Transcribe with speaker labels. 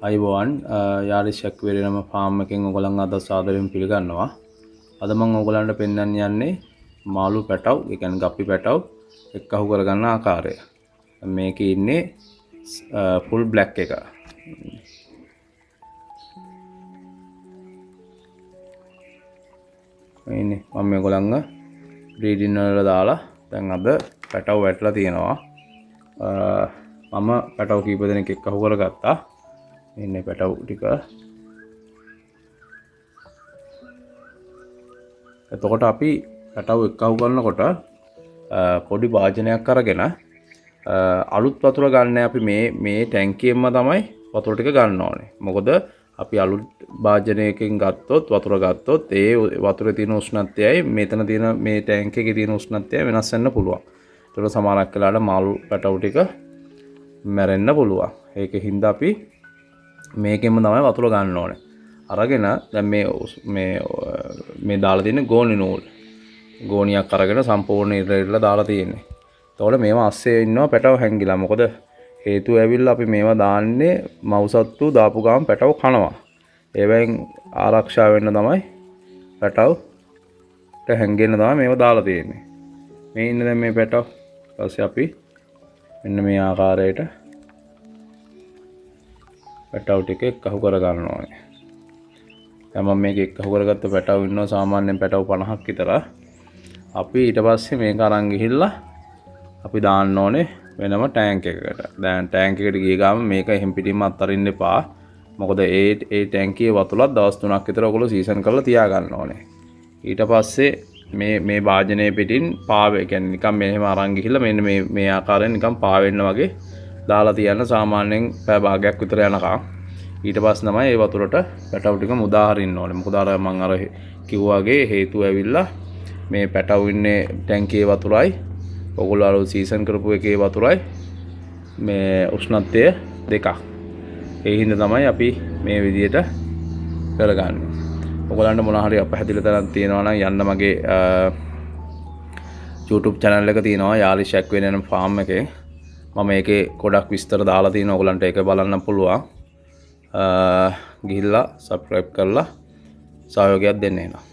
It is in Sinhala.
Speaker 1: අයිබෝවන් යාරිෂක් වෙරනම ෆාම් එකෙන් ඔයගලන් අද සාදරයෙන් පිළිගන්නවා. අද මම ඔයගලන්ට පෙන්වන්න යන්නේ මාළු පැටව්, ඒ කියන්නේ ගප්පි පැටව් එක්කහු කරගන්න ආකාරය. මේකේ ඉන්නේ ෆුල් බ්ලැක් එක. මේ ඉන්නේ මම මේගොල්ලන්ව බ්‍රීඩින් වල දාලා දැන් අද පැටව් වැටලා තියෙනවා. මම පැටව් කීප දෙනෙක් එක්කහු කරගත්තා. ඉන්නේ පැටව් ටික. එතකොට අපි පැටව් එක්කහු කරනකොට පොඩි වාජනයක් අරගෙන අලුත් වතුර ගන්න අපි මේ ටැංකියෙන්ම තමයි වතුර ටික ගන්න ඕනේ. මොකද අපි අලුත් වාජනයකින් ගත්තොත් වතුර ගත්තොත් ඒ වතුරේ තියෙන උෂ්ණත්වයයි මෙතන තියෙන මේ ටැංකිය එකේ තියෙන උෂ්ණත්වයයි වෙනස් වෙන්න පුළුවන්. ඒතකොට සමහරක් වෙලාවට මාළු පැටව් ටික මැරෙන්න පුළුවන්. ඒකින්ද අපි මේකෙන්ම තමයි වතුර ගන්න ඕනේ. අරගෙන දැන් මේ දාලා තියෙන ගෝණි නූල්. ගෝණියක් අරගෙන සම්පූර්ණ ඉරලා දාලා තියෙන්නේ. එතකොට මේවා අස්සේ ඉන්නවා පැටව හැංගිලා. මොකද හේතුව ඇවිල්ලා අපි මේවා දාන්නේ මව්සත්තු දාපු ගාම පැටව කනවා. ඒවෙන් ආරක්ෂා වෙන්න තමයි පැටවට හැංගෙන්න තමයි මේවා දාලා තියෙන්නේ. මේ ඉන්න දැන් මේ පැටව. ඊපස්සේ අපි මෙන්න මේ ආකාරයට පැටව් ටික එක්කහු කර ගන්න ඕනේ. දැන් මම මේක එක්කහු කරගත්ත පැටව් ඉන්නවා සාමාන්‍යයෙන් පැටව් 50ක් විතර. අපි ඊට පස්සේ මේක අරන් ගිහිල්ලා අපි දාන්න ඕනේ වෙනම ටැංක් එකකට. දැන් ටැංක් එකට ගිය ගාම මේක එහෙම් පිටින්ම අත්තරින්න එපා. මොකද ඒ ටැංකියේ වතුරත් දවස් 3ක් විතර ඔයගොල්ලෝ සීසන් කරලා තියා ගන්න ඕනේ. ඊට පස්සේ මේ වාජනයේ පිටින් පාවෙ කියන්නේ නිකන් මෙහෙම අරන් ගිහිල්ලා මෙන්න මේ ආකාරයෙන් නිකන් පාවෙන්න වගේ දාලා තියන්න සාමාන්‍යයෙන් පැය භාගයක් විතර යනකම්. ඊට පස්සේ තමයි ඒ වතුරට පැටව් ටික මුදා හරින්න ඕනේ. මොකද අර මම අර කිව්වාගේ හේතුව ඇවිල්ලා මේ පැටව් ඉන්නේ ටැංකියේ වතුරයි ඔයගොල්ලෝ අර සීසන් කරපු එකේ වතුරයි මේ උෂ්ණත්වය දෙකක්. ඒ හින්දා තමයි අපි මේ විදියට කරගන්නේ. ඔයගොල්ලන්ට මොනවා හරි අපහැදිලි තැනක් තියෙනවා නම් යන්න මගේ YouTube channel එක තියෙනවා යාලිෂක් වෙනනම් ෆාම් එකේ. මම ඒකේ ගොඩක් විස්තර දාලා තියෙනවා. ඔයගොල්ලන්ට ඒක බලන්න පුළුවන්. ගිහිල්ලා subscribe කරලා සහයෝගයක් දෙන්න එනවා.